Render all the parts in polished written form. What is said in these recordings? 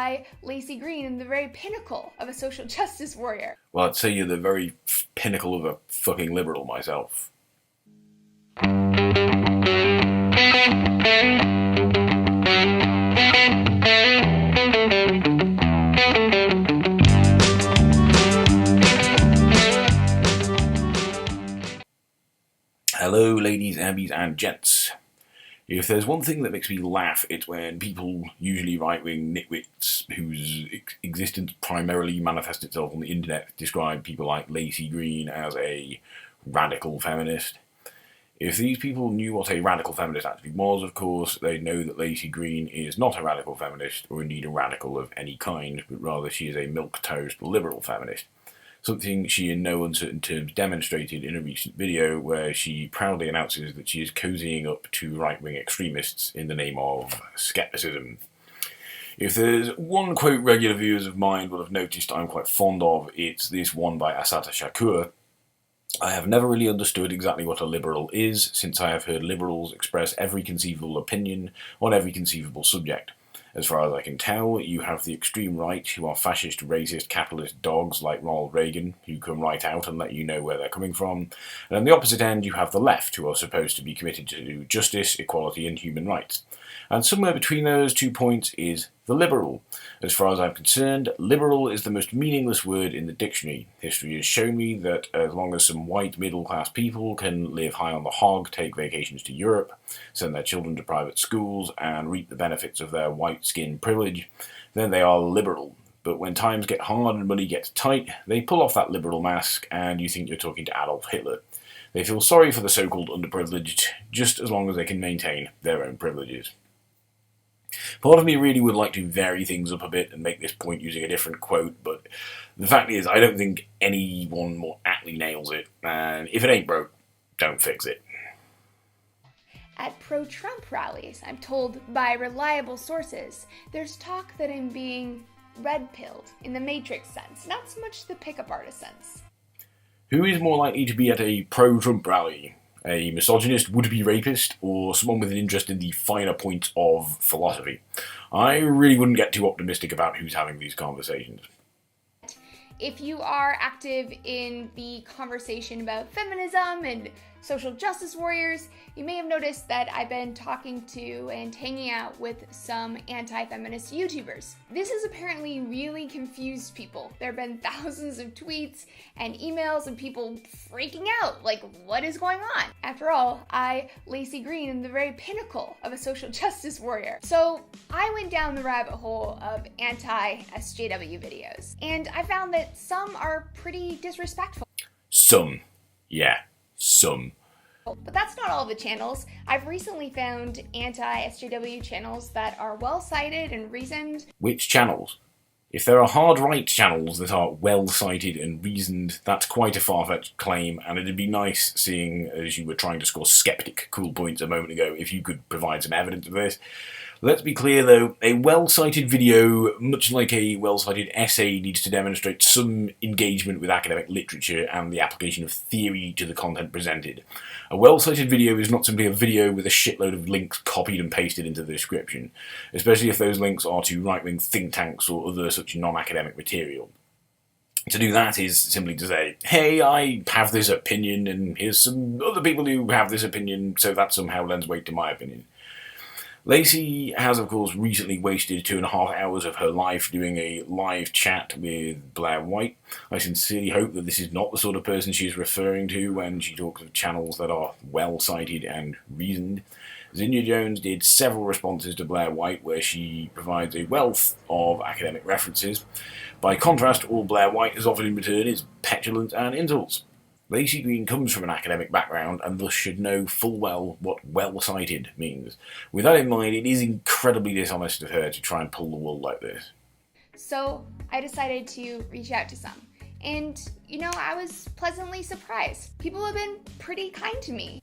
I, Laci Green, am the very pinnacle of a social justice warrior. Well, I'd say you're the very pinnacle of a fucking liberal myself. Hello, ladies, ambies, and gents. If there's one thing that makes me laugh, it's when people, usually right-wing nitwits, whose existence primarily manifests itself on the internet, describe people like Laci Green as a radical feminist. If these people knew what a radical feminist actually was, of course, they'd know that Laci Green is not a radical feminist, or indeed a radical of any kind, but rather she is a milquetoast liberal feminist. Something she in no uncertain terms demonstrated in a recent video where she proudly announces that she is cozying up to right-wing extremists in the name of skepticism. If there's one quote regular viewers of mine will have noticed I'm quite fond of, it's this one by Assata Shakur. I have never really understood exactly what a liberal is, since I have heard liberals express every conceivable opinion on every conceivable subject. As far as I can tell, you have the extreme right, who are fascist, racist, capitalist dogs like Ronald Reagan, who come right out and let you know where they're coming from. And on the opposite end, you have the left, who are supposed to be committed to justice, equality, and human rights. And somewhere between those 2 points is the liberal. As far as I'm concerned, liberal is the most meaningless word in the dictionary. History has shown me that as long as some white middle-class people can live high on the hog, take vacations to Europe, send their children to private schools, and reap the benefits of their white skin privilege, then they are liberal. But when times get hard and money gets tight, they pull off that liberal mask, and you think you're talking to Adolf Hitler. They feel sorry for the so-called underprivileged, just as long as they can maintain their own privileges. Part of me really would like to vary things up a bit and make this point using a different quote, but the fact is I don't think anyone more aptly nails it, and if it ain't broke, don't fix it. At pro-Trump rallies, I'm told by reliable sources, there's talk that I'm being red-pilled in the Matrix sense, not so much the pickup artist sense. Who is more likely to be at a pro-Trump rally? A misogynist, would-be rapist, or someone with an interest in the finer points of philosophy? I really wouldn't get too optimistic about who's having these conversations. If you are active in the conversation about feminism and social justice warriors, you may have noticed that I've been talking to and hanging out with some anti-feminist YouTubers. This has apparently really confused people. There have been thousands of tweets and emails and people freaking out, like, what is going on? After all, I, Laci Green, am the very pinnacle of a social justice warrior. So I went down the rabbit hole of anti-SJW videos, and I found that some are pretty disrespectful. Some. Yeah. Some. But that's not all the channels. I've recently found anti-SJW channels that are well-cited and reasoned. Which channels? If there are hard-right channels that are well-cited and reasoned, that's quite a far-fetched claim, and it'd be nice, seeing as you were trying to score skeptic cool points a moment ago, if you could provide some evidence of this. Let's be clear though, a well-cited video, much like a well-cited essay, needs to demonstrate some engagement with academic literature and the application of theory to the content presented. A well-cited video is not simply a video with a shitload of links copied and pasted into the description, especially if those links are to right-wing think tanks or other such non-academic material. To do that is simply to say, hey, I have this opinion, and here's some other people who have this opinion, so that somehow lends weight to my opinion. Laci has, of course, recently wasted 2.5 hours of her life doing a live chat with Blair White. I sincerely hope that this is not the sort of person she is referring to when she talks of channels that are well-cited and reasoned. Zinnia Jones did several responses to Blair White where she provides a wealth of academic references. By contrast, all Blair White has offered in return is petulance and insults. Laci Green comes from an academic background and thus should know full well what well-cited means. With that in mind, it is incredibly dishonest of her to try and pull the wool like this. So I decided to reach out to some. And, I was pleasantly surprised. People have been pretty kind to me.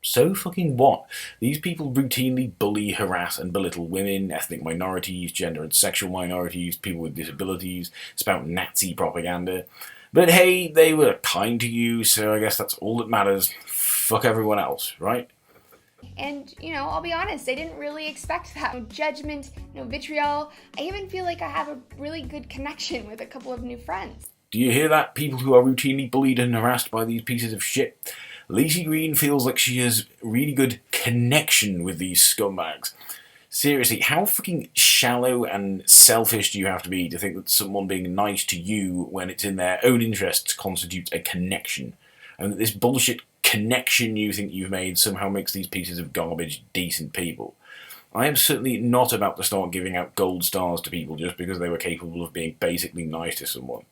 So fucking what? These people routinely bully, harass and belittle women, ethnic minorities, gender and sexual minorities, people with disabilities, spout Nazi propaganda. But hey, they were kind to you, so I guess that's all that matters. Fuck everyone else, right? And, I'll be honest, I didn't really expect that. No judgment, no vitriol. I even feel like I have a really good connection with a couple of new friends. Do you hear that, people who are routinely bullied and harassed by these pieces of shit? Laci Green feels like she has really good connection with these scumbags. Seriously, how fucking shallow and selfish do you have to be to think that someone being nice to you when it's in their own interests constitutes a connection? And that this bullshit connection you think you've made somehow makes these pieces of garbage decent people? I am certainly not about to start giving out gold stars to people just because they were capable of being basically nice to someone.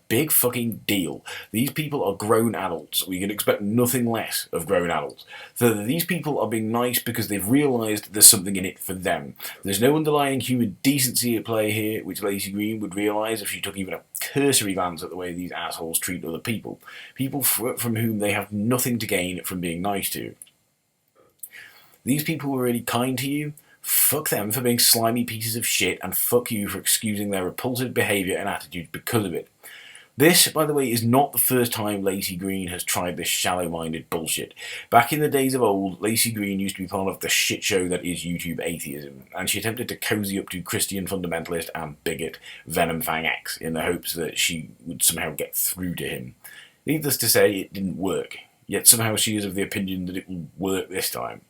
Big fucking deal. These people are grown adults. We can expect nothing less of grown adults. So these people are being nice because they've realised there's something in it for them. There's no underlying human decency at play here, which Laci Green would realise if she took even a cursory glance at the way these assholes treat other people. People from whom they have nothing to gain from being nice to. These people were really kind to you. Fuck them for being slimy pieces of shit, and fuck you for excusing their repulsive behaviour and attitudes because of it. This, by the way, is not the first time Laci Green has tried this shallow-minded bullshit. Back in the days of old, Laci Green used to be part of the shit show that is YouTube atheism, and she attempted to cozy up to Christian fundamentalist and bigot Venom Fang X in the hopes that she would somehow get through to him. Needless to say, it didn't work, yet somehow she is of the opinion that it will work this time.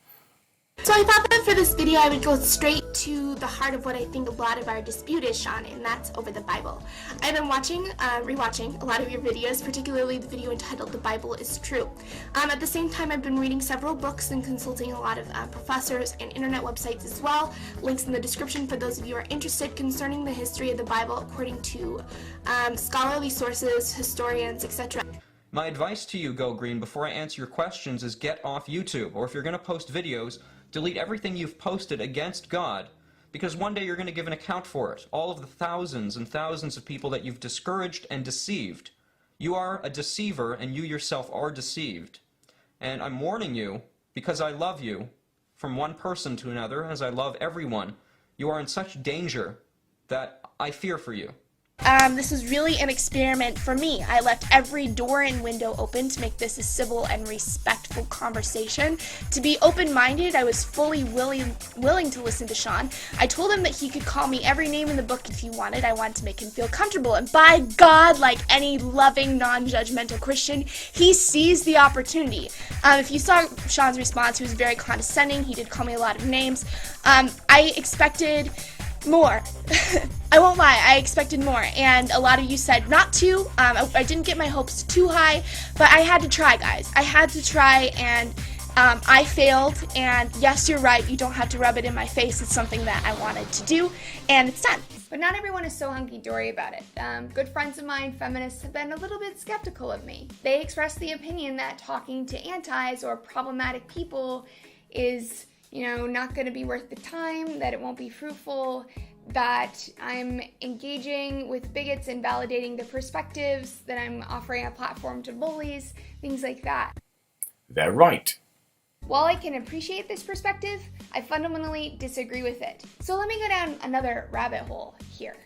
So I thought that for this video I would go straight to the heart of what I think a lot of our dispute is, Sean, and that's over the Bible. I've been rewatching a lot of your videos, particularly the video entitled The Bible is True. At the same time, I've been reading several books and consulting a lot of professors and internet websites as well. Links in the description for those of you who are interested concerning the history of the Bible according to scholarly sources, historians, etc. My advice to you, Go Green, before I answer your questions is get off YouTube, or if you're going to post videos, delete everything you've posted against God, because one day you're going to give an account for it. All of the thousands and thousands of people that you've discouraged and deceived. You are a deceiver, and you yourself are deceived. And I'm warning you, because I love you, from one person to another, as I love everyone. You are in such danger that I fear for you. This was really an experiment for me. I left every door and window open to make this a civil and respectful conversation. To be open-minded, I was fully willing to listen to Sean. I told him that he could call me every name in the book if he wanted. I wanted to make him feel comfortable. And by God, like any loving, non-judgmental Christian, he seized the opportunity. If you saw Sean's response, he was very condescending. He did call me a lot of names. I expected more. I won't lie, I expected more, and a lot of you said not to. I didn't get my hopes too high, but I had to try, guys. I had to try, and I failed, and yes, you're right, you don't have to rub it in my face. It's something that I wanted to do, and it's done. But not everyone is so hunky-dory about it. Good friends of mine, feminists, have been a little bit skeptical of me. They expressed the opinion that talking to antis or problematic people is not going to be worth the time, that it won't be fruitful, that I'm engaging with bigots and validating their perspectives, that I'm offering a platform to bullies, things like that. They're right. While I can appreciate this perspective, I fundamentally disagree with it. So let me go down another rabbit hole here.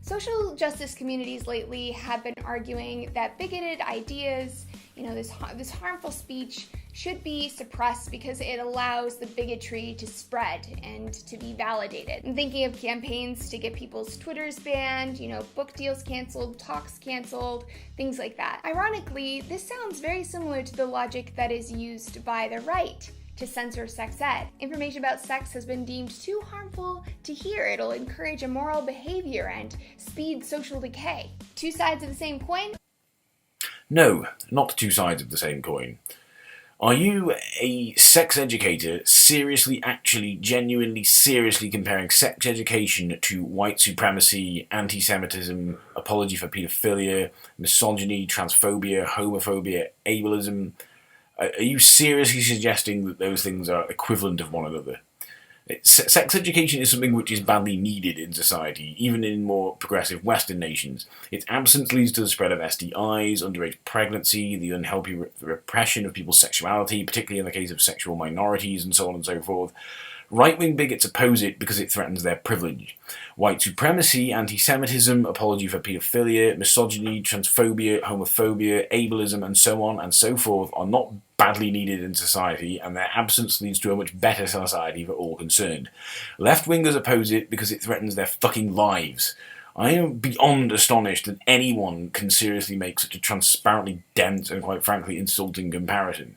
Social justice communities lately have been arguing that bigoted ideas, this harmful speech should be suppressed because it allows the bigotry to spread and to be validated. I'm thinking of campaigns to get people's Twitters banned, book deals canceled, talks canceled, things like that. Ironically, this sounds very similar to the logic that is used by the right to censor sex ed. Information about sex has been deemed too harmful to hear. It'll encourage immoral behavior and speed social decay. Two sides of the same coin? No, not two sides of the same coin. Are you a sex educator seriously, actually, genuinely, seriously comparing sex education to white supremacy, anti-Semitism, apology for paedophilia, misogyny, transphobia, homophobia, ableism? Are you seriously suggesting that those things are equivalent of one another? Sex education is something which is badly needed in society, even in more progressive Western nations. Its absence leads to the spread of STIs, underage pregnancy, the unhealthy repression of people's sexuality, particularly in the case of sexual minorities, and so on and so forth. Right-wing bigots oppose it because it threatens their privilege. White supremacy, anti-Semitism, apology for paedophilia, misogyny, transphobia, homophobia, ableism, and so on and so forth are not badly needed in society, and their absence leads to a much better society for all concerned. Left-wingers oppose it because it threatens their fucking lives. I am beyond astonished that anyone can seriously make such a transparently dense and, quite frankly, insulting comparison.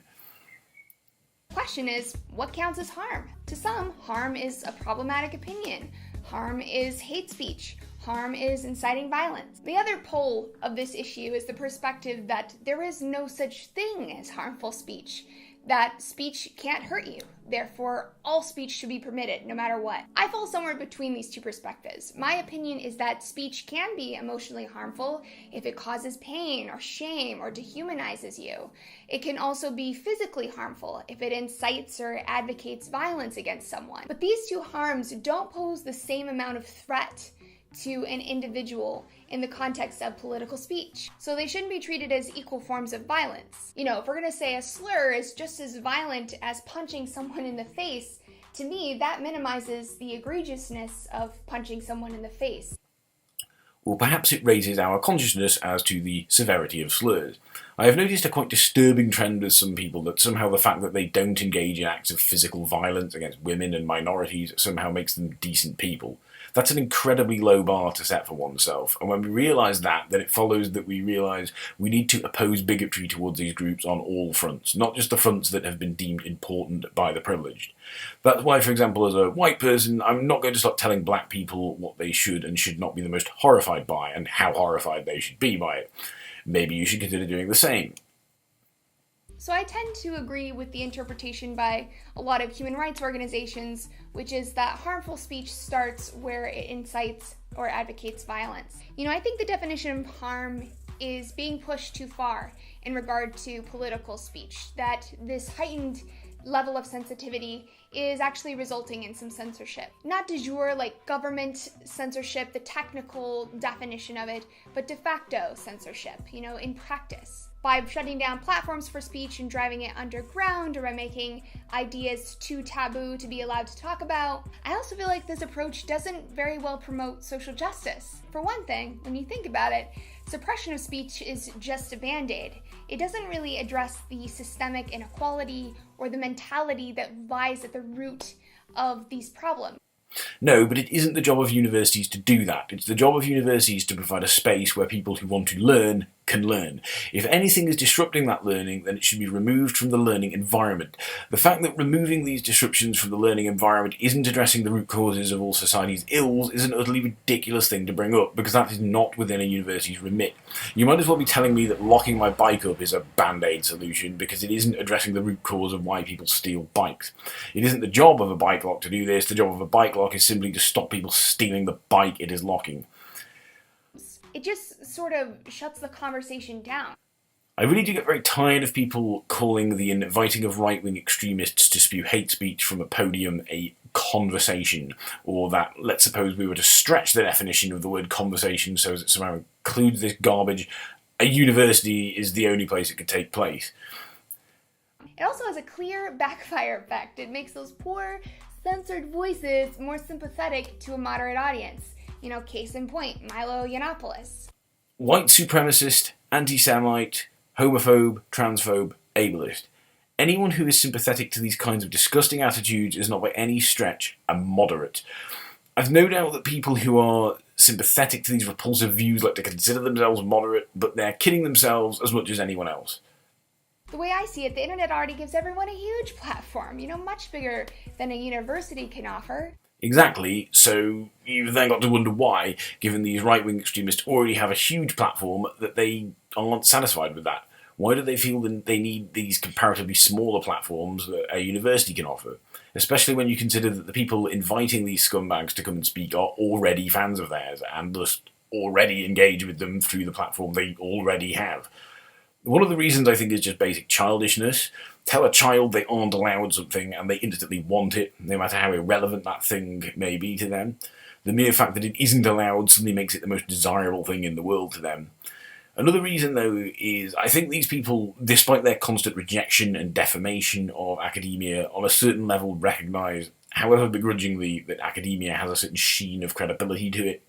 The question is, what counts as harm? To some, harm is a problematic opinion. Harm is hate speech. Harm is inciting violence. The other pole of this issue is the perspective that there is no such thing as harmful speech, that speech can't hurt you. Therefore, all speech should be permitted, no matter what. I fall somewhere between these two perspectives. My opinion is that speech can be emotionally harmful if it causes pain or shame or dehumanizes you. It can also be physically harmful if it incites or advocates violence against someone. But these two harms don't pose the same amount of threat to an individual in the context of political speech. So they shouldn't be treated as equal forms of violence. You know, if we're gonna say a slur is just as violent as punching someone in the face, to me, that minimizes the egregiousness of punching someone in the face. Or perhaps it raises our consciousness as to the severity of slurs. I have noticed a quite disturbing trend with some people that somehow the fact that they don't engage in acts of physical violence against women and minorities somehow makes them decent people. That's an incredibly low bar to set for oneself, and when we realise that, then it follows that we realise we need to oppose bigotry towards these groups on all fronts, not just the fronts that have been deemed important by the privileged. That's why, for example, as a white person, I'm not going to start telling black people what they should and should not be the most horrified by, and how horrified they should be by it. Maybe you should consider doing the same. So I tend to agree with the interpretation by a lot of human rights organizations, which is that harmful speech starts where it incites or advocates violence. You know, I think the definition of harm is being pushed too far in regard to political speech, that this heightened level of sensitivity is actually resulting in some censorship. Not de jure like government censorship, the technical definition of it, but de facto censorship, you know, in practice. By shutting down platforms for speech and driving it underground, or by making ideas too taboo to be allowed to talk about. I also feel like this approach doesn't very well promote social justice. For one thing, when you think about it, suppression of speech is just a band-aid. It doesn't really address the systemic inequality or the mentality that lies at the root of these problems. No, but it isn't the job of universities to do that. It's the job of universities to provide a space where people who want to learn can learn. If anything is disrupting that learning, then it should be removed from the learning environment. The fact that removing these disruptions from the learning environment isn't addressing the root causes of all society's ills is an utterly ridiculous thing to bring up, because that is not within a university's remit. You might as well be telling me that locking my bike up is a band-aid solution, because it isn't addressing the root cause of why people steal bikes. It isn't the job of a bike lock to do this. The job of a bike lock is simply to stop people stealing the bike it is locking. It just sort of shuts the conversation down. I really do get very tired of people calling the inviting of right-wing extremists to spew hate speech from a podium a conversation, or that, let's suppose we were to stretch the definition of the word conversation so as it somehow includes this garbage, a university is the only place it could take place. It also has a clear backfire effect. It makes those poor, censored voices more sympathetic to a moderate audience. You know, case in point, Milo Yiannopoulos. White supremacist, anti-Semite, homophobe, transphobe, ableist. Anyone who is sympathetic to these kinds of disgusting attitudes is not by any stretch a moderate. I've no doubt that people who are sympathetic to these repulsive views like to consider themselves moderate, but they're kidding themselves as much as anyone else. The way I see it, the internet already gives everyone a huge platform, you know, much bigger than a university can offer. Exactly, so you've then got to wonder why, given these right-wing extremists already have a huge platform, that they aren't satisfied with that. Why do they feel that they need these comparatively smaller platforms that a university can offer? Especially when you consider that the people inviting these scumbags to come and speak are already fans of theirs, and thus already engage with them through the platform they already have. One of the reasons I think is just basic childishness. Tell a child they aren't allowed something and they instantly want it, no matter how irrelevant that thing may be to them. The mere fact that it isn't allowed suddenly makes it the most desirable thing in the world to them. Another reason, though, is I think these people, despite their constant rejection and defamation of academia, on a certain level recognise however begrudgingly, that academia has a certain sheen of credibility to it,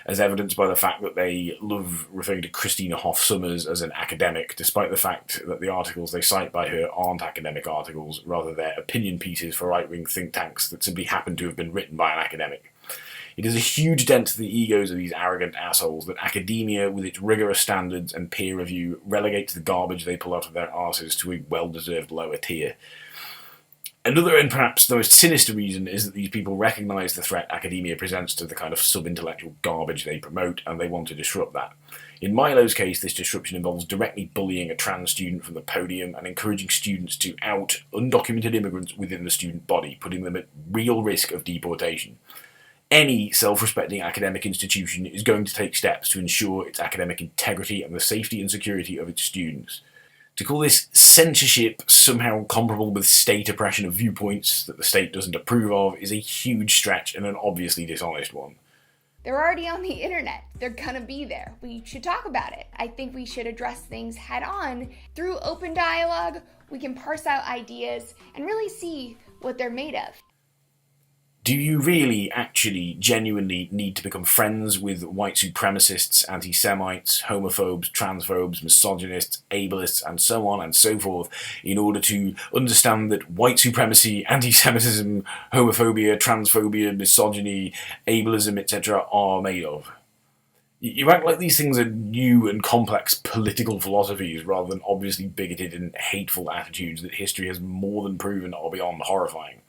as evidenced by the fact that they love referring to Christina Hoff Sommers as an academic, despite the fact that the articles they cite by her aren't academic articles, rather they're opinion pieces for right-wing think tanks that simply happen to have been written by an academic. It is a huge dent to the egos of these arrogant assholes that academia, with its rigorous standards and peer review, relegates the garbage they pull out of their arses to a well-deserved lower tier. Another, and perhaps the most sinister reason, is that these people recognise the threat academia presents to the kind of sub-intellectual garbage they promote, and they want to disrupt that. In Milo's case, this disruption involves directly bullying a trans student from the podium and encouraging students to out undocumented immigrants within the student body, putting them at real risk of deportation. Any self-respecting academic institution is going to take steps to ensure its academic integrity and the safety and security of its students. To call this censorship somehow comparable with state oppression of viewpoints that the state doesn't approve of is a huge stretch and an obviously dishonest one. They're already on the internet. They're gonna be there. We should talk about it. I think we should address things head on. Through open dialogue, we can parse out ideas and really see what they're made of. Do you really, actually, genuinely need to become friends with white supremacists, anti-Semites, homophobes, transphobes, misogynists, ableists, and so on and so forth in order to understand that white supremacy, anti-Semitism, homophobia, transphobia, misogyny, ableism, etc. are made of? You act like these things are new and complex political philosophies rather than obviously bigoted and hateful attitudes that history has more than proven are beyond horrifying.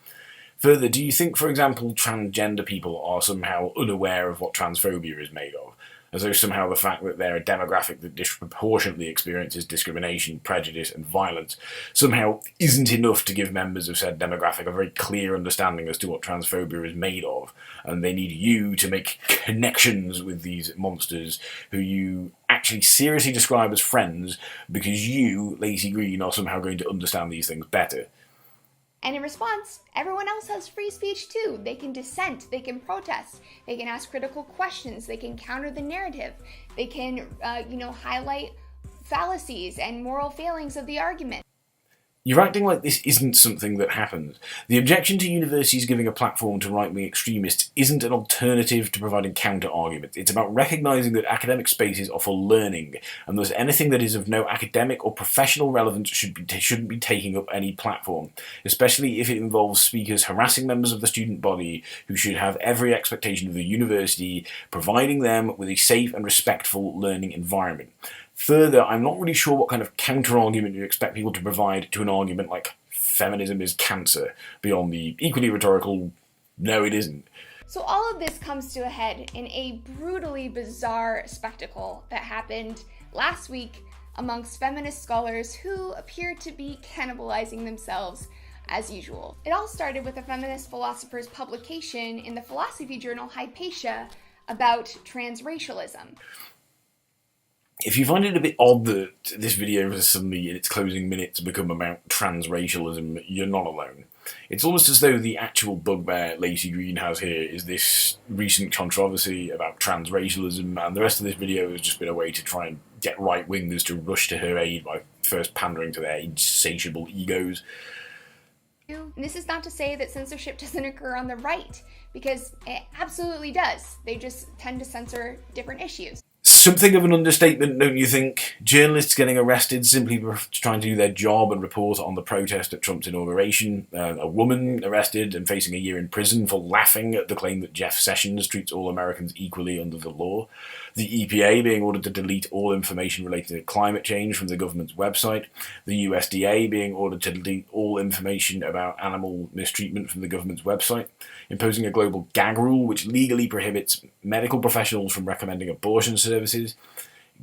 Further, do you think, for example, transgender people are somehow unaware of what transphobia is made of? As though somehow the fact that they're a demographic that disproportionately experiences discrimination, prejudice, and violence somehow isn't enough to give members of said demographic a very clear understanding as to what transphobia is made of, and they need you to make connections with these monsters who you actually seriously describe as friends because you, Laci Green, are somehow going to understand these things better. And in response, everyone else has free speech too. They can dissent, they can protest, they can ask critical questions, they can counter the narrative, they can, highlight fallacies and moral failings of the argument. You're acting like this isn't something that happens. The objection to universities giving a platform to right-wing extremists isn't an alternative to providing counter-arguments. It's about recognising that academic spaces are for learning, and thus anything that is of no academic or professional relevance shouldn't be taking up any platform, especially if it involves speakers harassing members of the student body who should have every expectation of the university providing them with a safe and respectful learning environment. Further, I'm not really sure what kind of counter-argument you expect people to provide to an argument like feminism is cancer, beyond the equally rhetorical, no it isn't. So all of this comes to a head in a brutally bizarre spectacle that happened last week amongst feminist scholars who appear to be cannibalizing themselves as usual. It all started with a feminist philosopher's publication in the philosophy journal Hypatia about transracialism. If you find it a bit odd that this video has suddenly, in its closing minutes, become about transracialism, you're not alone. It's almost as though the actual bugbear Laci Green has here is this recent controversy about transracialism, and the rest of this video has just been a way to try and get right-wingers to rush to her aid by first pandering to their insatiable egos. And this is not to say that censorship doesn't occur on the right, because it absolutely does. They just tend to censor different issues. Something of an understatement, don't you think? Journalists getting arrested simply for trying to do their job and report on the protest at Trump's inauguration. A woman arrested and facing a year in prison for laughing at the claim that Jeff Sessions treats all Americans equally under the law. The EPA being ordered to delete all information related to climate change from the government's website. The USDA being ordered to delete all information about animal mistreatment from the government's website. Imposing a global gag rule which legally prohibits medical professionals from recommending abortion services.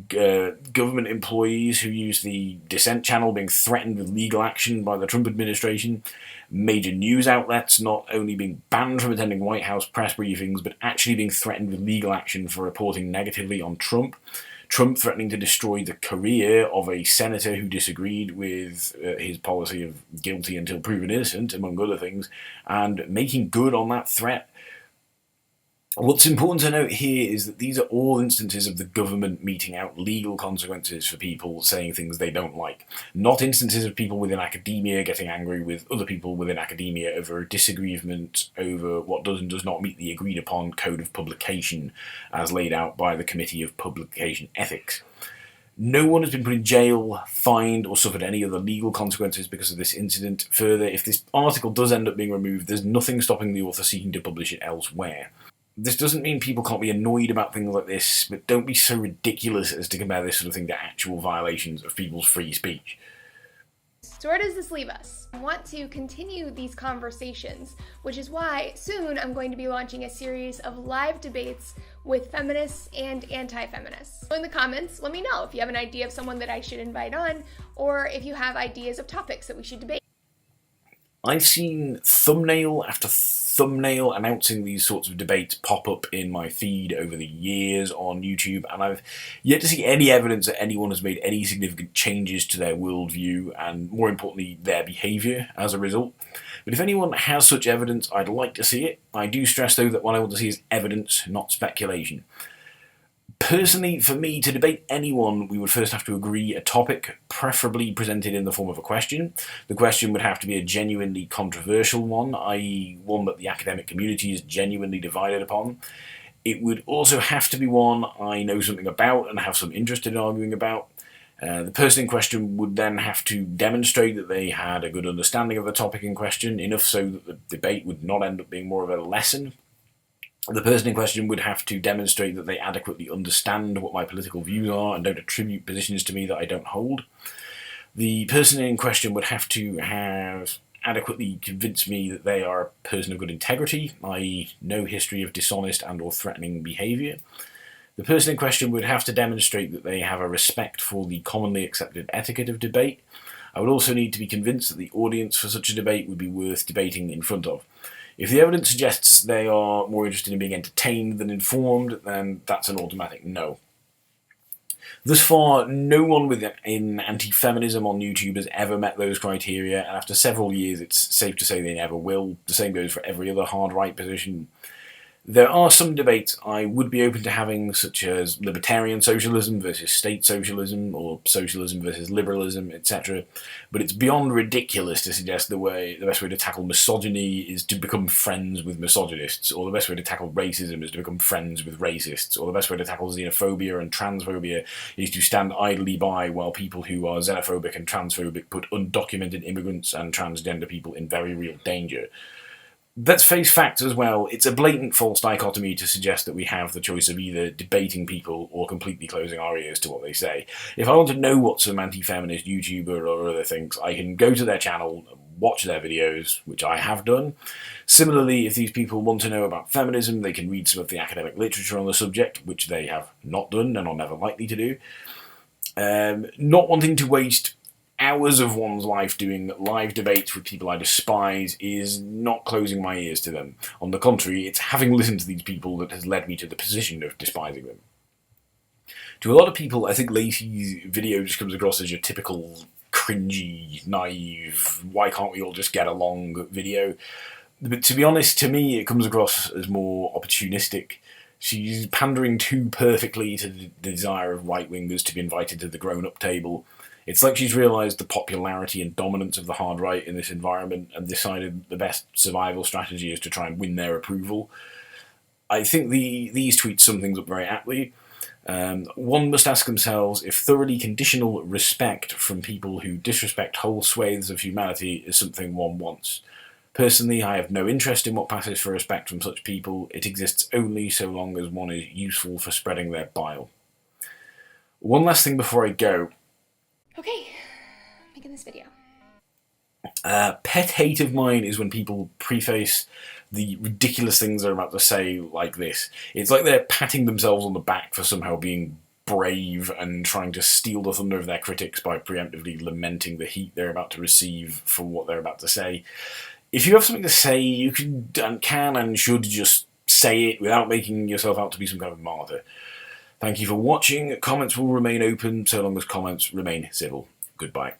Government employees who use the dissent channel being threatened with legal action by the Trump administration. Major news outlets not only being banned from attending White House press briefings, but actually being threatened with legal action for reporting negatively on Trump. Trump threatening to destroy the career of a senator who disagreed with his policy of guilty until proven innocent, among other things, and making good on that threat. What's important to note here is that these are all instances of the government meting out legal consequences for people saying things they don't like, not instances of people within academia getting angry with other people within academia over a disagreement over what does and does not meet the agreed upon code of publication as laid out by the Committee of Publication Ethics. No one has been put in jail, fined, or suffered any other legal consequences because of this incident. Further, if this article does end up being removed, there's nothing stopping the author seeking to publish it elsewhere. This doesn't mean people can't be annoyed about things like this, but don't be so ridiculous as to compare this sort of thing to actual violations of people's free speech. So where does this leave us? I want to continue these conversations, which is why soon I'm going to be launching a series of live debates with feminists and anti-feminists. So in the comments, let me know if you have an idea of someone that I should invite on, or if you have ideas of topics that we should debate. I've seen thumbnail after thumbnail announcing these sorts of debates pop up in my feed over the years on YouTube, and I've yet to see any evidence that anyone has made any significant changes to their worldview and, more importantly, their behaviour as a result. But if anyone has such evidence, I'd like to see it. I do stress, though, that what I want to see is evidence, not speculation. Personally, for me, to debate anyone, we would first have to agree a topic, preferably presented in the form of a question. The question would have to be a genuinely controversial one, i.e. one that the academic community is genuinely divided upon. It would also have to be one I know something about and have some interest in arguing about. The person in question would then have to demonstrate that they had a good understanding of the topic in question, enough so that the debate would not end up being more of a lesson. The person in question would have to demonstrate that they adequately understand what my political views are and don't attribute positions to me that I don't hold. The person in question would have to have adequately convinced me that they are a person of good integrity, i.e. no history of dishonest and or threatening behaviour. The person in question would have to demonstrate that they have a respect for the commonly accepted etiquette of debate. I would also need to be convinced that the audience for such a debate would be worth debating in front of. If the evidence suggests they are more interested in being entertained than informed, then that's an automatic no. Thus far, no one in anti-feminism on YouTube has ever met those criteria, and after several years it's safe to say they never will. The same goes for every other hard-right position. There are some debates I would be open to having, such as libertarian socialism versus state socialism, or socialism versus liberalism, etc. But it's beyond ridiculous to suggest the best way to tackle misogyny is to become friends with misogynists, or the best way to tackle racism is to become friends with racists, or the best way to tackle xenophobia and transphobia is to stand idly by while people who are xenophobic and transphobic put undocumented immigrants and transgender people in very real danger. Let's face facts as well. It's a blatant false dichotomy to suggest that we have the choice of either debating people or completely closing our ears to what they say. If I want to know what some anti-feminist YouTuber or other thinks, I can go to their channel, watch their videos, which I have done. Similarly, if these people want to know about feminism, they can read some of the academic literature on the subject, which they have not done and are never likely to do. Not wanting to waste hours of one's life doing live debates with people I despise is not closing my ears to them. On the contrary, it's having listened to these people that has led me to the position of despising them. To a lot of people, I think Laci's video just comes across as your typical cringy, naive, why can't we all just get along video. But to be honest, to me, it comes across as more opportunistic. She's pandering too perfectly to the desire of right-wingers to be invited to the grown-up table. It's like she's realised the popularity and dominance of the hard right in this environment and decided the best survival strategy is to try and win their approval. I think these tweets sum things up very aptly. One must ask themselves if thoroughly conditional respect from people who disrespect whole swathes of humanity is something one wants. Personally, I have no interest in what passes for respect from such people. It exists only so long as one is useful for spreading their bile. One last thing before I go. Okay, making this video. Pet hate of mine is when people preface the ridiculous things they're about to say like this. It's like they're patting themselves on the back for somehow being brave and trying to steal the thunder of their critics by preemptively lamenting the heat they're about to receive for what they're about to say. If you have something to say, you can and should just say it without making yourself out to be some kind of martyr. Thank you for watching. Comments will remain open so long as comments remain civil. Goodbye.